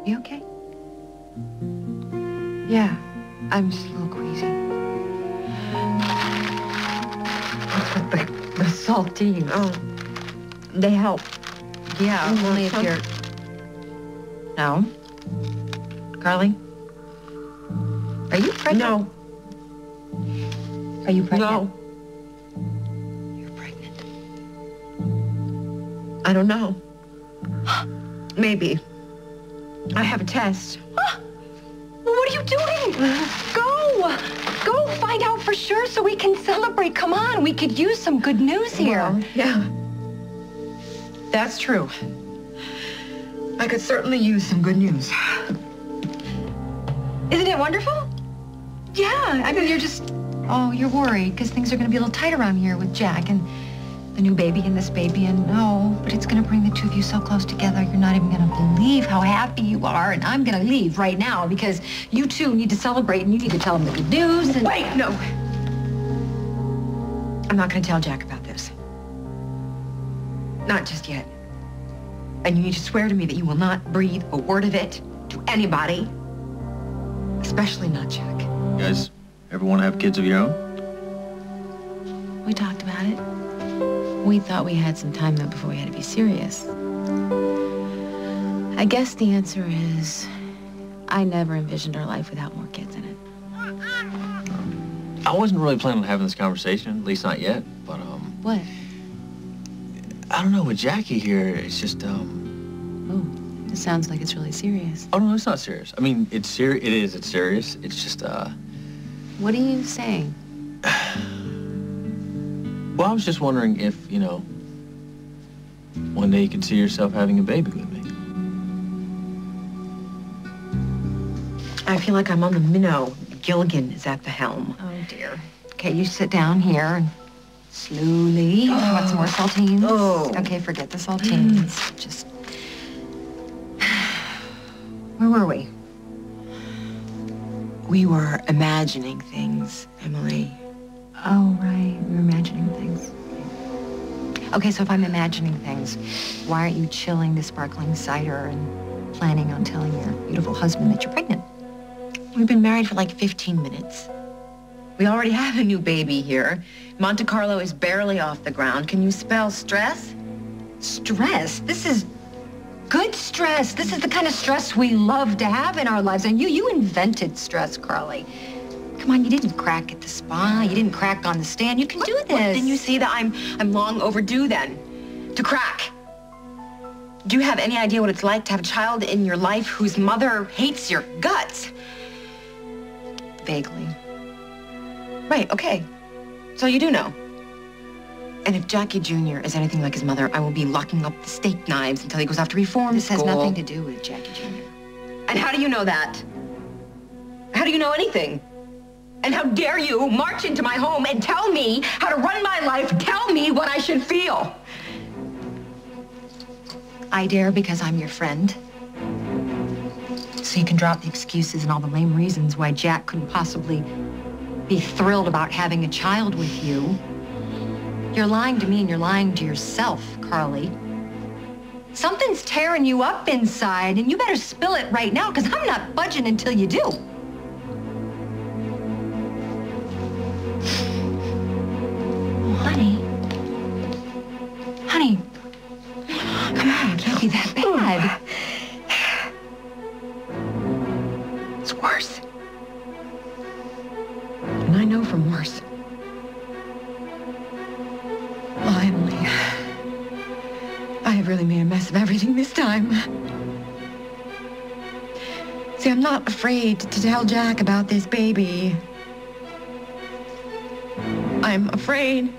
You okay? Yeah, I'm just a little queasy. The saltines. Oh, they help. Yeah, only if you're... No? Carly? Are you pregnant? No. Are you pregnant? No. You're pregnant. I don't know. Maybe. I have a test. Well, what are you doing? Go! Go find out for sure so we can celebrate. Come on, we could use some good news here. Well, yeah. That's true. I could certainly use some good news. Isn't it wonderful? Yeah, I mean, you're just... Oh, you're worried because things are going to be a little tight around here with Jack and the new baby and this baby, and no, but it's going to bring the two of you so close together, you're not even going to believe how happy you are, and I'm going to leave right now because you two need to celebrate and you need to tell him the good news and... Wait, no. I'm not going to tell Jack about this. Not just yet. And you need to swear to me that you will not breathe a word of it to anybody, especially not Jack. You guys ever want to have kids of your own? We talked about it. We thought we had some time though before we had to be serious. I guess the answer is I never envisioned our life without more kids in it. I wasn't really planning on having this conversation, at least not yet, but What? I don't know, with Jackie here, it's just Oh, it sounds like it's really serious. Oh no, it's not serious. I mean, it's serious. It is. It's serious. It's just What are you saying? Well, I was just wondering if, you know, one day you could see yourself having a baby with me. I feel like I'm on the minnow. Gilligan is at the helm. Oh, dear. Okay, you sit down here and slowly. Oh. Want some more saltines? Oh. Okay, forget the saltines. Just... Where were we? We were imagining things, Emily. Oh, right. We were imagining things. Okay, so if I'm imagining things, why aren't you chilling the sparkling cider and planning on telling your beautiful husband that you're pregnant? We've been married for like 15 minutes. We already have a new baby here. Monte Carlo is barely off the ground. Can you spell stress? Stress? This is good stress. This is the kind of stress we love to have in our lives. And you invented stress, Carly. Come on, you didn't crack at the spa. You didn't crack on the stand. You can do this. Well, then you see that I'm long overdue then to crack. Do you have any idea what it's like to have a child in your life whose mother hates your guts? Vaguely. Right, okay. So you do know. And if Jackie Jr. is anything like his mother, I will be locking up the steak knives until he goes off to reform This school. has nothing to do with Jackie Jr. And how do you know that? How do you know anything? And how dare you march into my home and tell me how to run my life, tell me what I should feel? I dare because I'm your friend. So you can drop the excuses and all the lame reasons why Jack couldn't possibly be thrilled about having a child with you. You're lying to me and you're lying to yourself, Carly. Something's tearing you up inside, and you better spill it right now, because I'm not budging until you do. Oh, honey. Honey. Come on, it can't be that bad. It's worse. And I know from worse. Well, Emily, I have really made a mess of everything this time. See, I'm not afraid to tell Jack about this baby. I'm afraid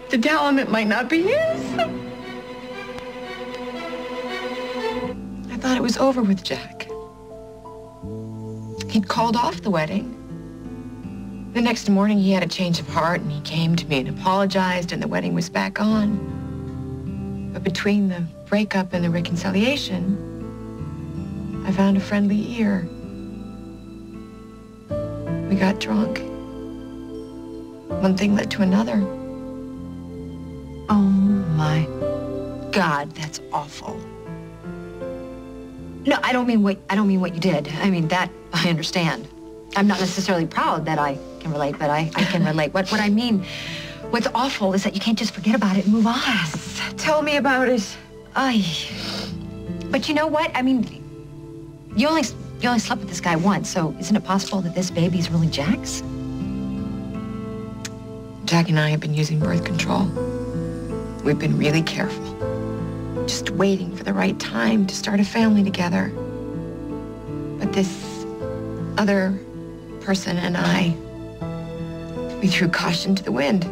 to tell him it might not be his. I thought it was over with Jack. He'd called off the wedding. The next morning, he had a change of heart, and he came to me and apologized, and the wedding was back on. But between the breakup and the reconciliation, I found a friendly ear. We got drunk. One thing led to another. Oh, my God, that's awful. No, I don't mean what you did. I mean, that I understand. I'm not necessarily proud that I can relate, but I can relate. What I mean, what's awful is that you can't just forget about it and move on. Yes, tell me about it. But you know what? I mean, you only slept with this guy once, so isn't it possible that this baby's really Jack's? Jack and I have been using birth control. We've been really careful. Just waiting for the right time to start a family together. But this other person and I, we threw caution to the wind.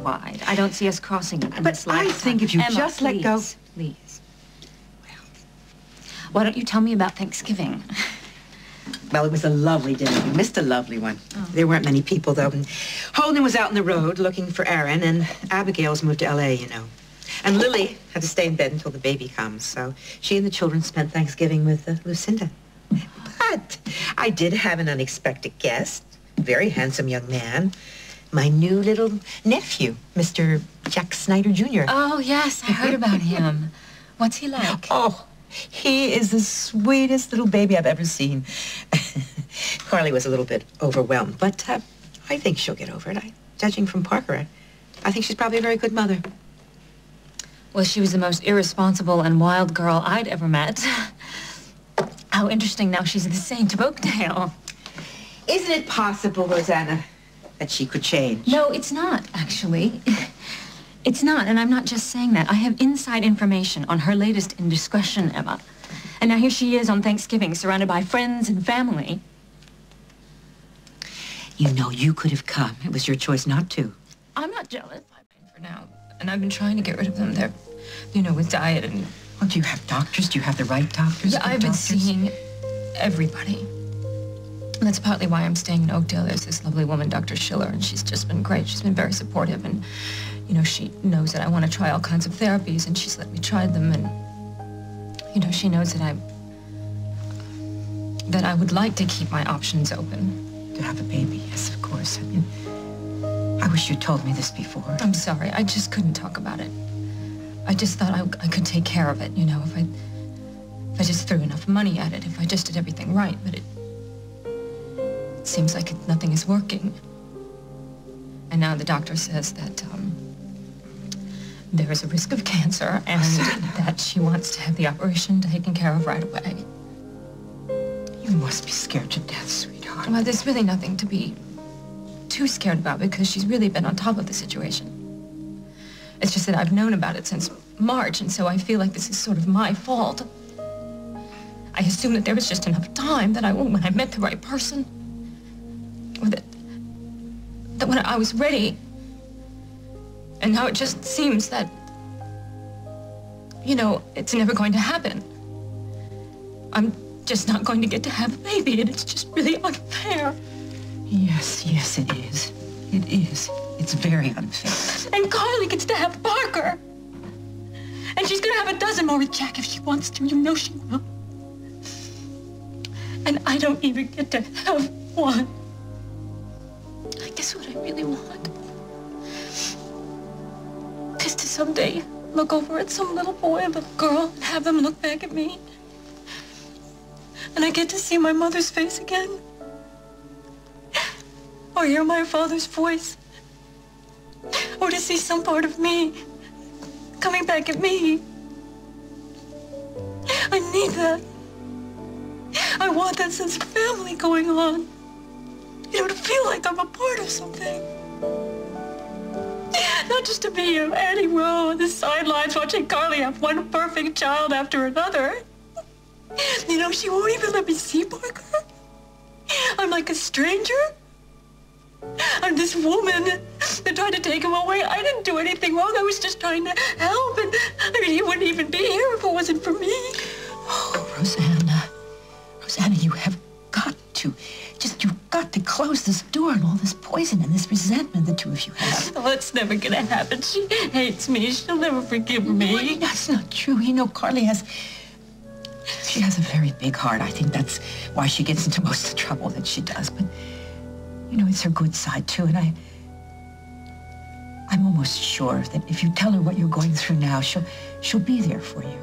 Why? I don't see us crossing it in But this lifetime. I think if you Emma, just let go... Please. Why don't you tell me about Thanksgiving? Well, it was a lovely dinner. You missed a lovely one. Oh. There weren't many people, though. And Holden was out on the road looking for Aaron, and Abigail's moved to L.A., you know. And Lily had to stay in bed until the baby comes, so she and the children spent Thanksgiving with Lucinda. But I did have an unexpected guest, a very handsome young man, my new little nephew, Mr. Jack Snyder, Jr. Oh, yes, I heard about him. What's he like? Oh, he is the sweetest little baby I've ever seen. Carly was a little bit overwhelmed, but I think she'll get over it. Judging from Parker, I think she's probably a very good mother. Well, she was the most irresponsible and wild girl I'd ever met. How interesting now she's the Saint of Oakdale. Isn't it possible, Rosanna, that she could change? No, it's not, actually. It's not, and I'm not just saying that. I have inside information on her latest indiscretion, Emma. And now here she is on Thanksgiving, surrounded by friends and family. You know, you could have come. It was your choice not to. I'm not jealous. I'm in for now. And I've been trying to get rid of them. They're, you know, with diet and... Oh, do you have doctors? Do you have the right doctors? Yeah, I've been seeing everybody. And that's partly why I'm staying in Oakdale. There's this lovely woman, Dr. Schiller, and she's just been great. She's been very supportive, and, you know, she knows that I want to try all kinds of therapies, and she's let me try them, and, you know, she knows that I would like to keep my options open. To have a baby, yes, of course. I mean, I wish you told me this before. I'm sorry. I just couldn't talk about it. I just thought I could take care of it, you know, if I just threw enough money at it, if I just did everything right, but it seems like nothing is working. And now the doctor says that there is a risk of cancer and that she wants to have the operation taken care of right away. You must be scared to death, sweetheart. Well, there's really nothing to be too scared about because she's really been on top of the situation. It's just that I've known about it since March, and so I feel like this is sort of my fault. I assumed that there was just enough time that when I met the right person, or that when I was ready. And now it just seems that, you know, it's never going to happen. I'm just not going to get to have a baby, and it's just really unfair. Yes, yes, it is. It is. It's very unfair. And Carly gets to have Parker. And she's gonna have a dozen more with Jack if she wants to. You know she will. And I don't even get to have one. I guess what I really want is to someday look over at some little boy and little girl and have them look back at me. And I get to see my mother's face again. Or hear my father's voice. Or to see some part of me coming back at me. I need that. I want that sense of family going on. You know, to feel like I'm a part of something. Not just to be Annie Rowe on the sidelines watching Carly have one perfect child after another. You know, she won't even let me see Parker. I'm like a stranger. I'm this woman that tried to take him away. I didn't do anything wrong. I was just trying to help. And I mean, he wouldn't even be here if it wasn't for me. Oh, Rosanna. Rosanna, you have got to. You've got to close this door on all this poison and this resentment the two of you have. Oh, it's never gonna happen. She hates me. She'll never forgive me. That's not true. You know, Carly she has a very big heart. I think that's why she gets into most of the trouble that she does. But, you know, it's her good side, too. And I'm almost sure that if you tell her what you're going through now, she'll be there for you.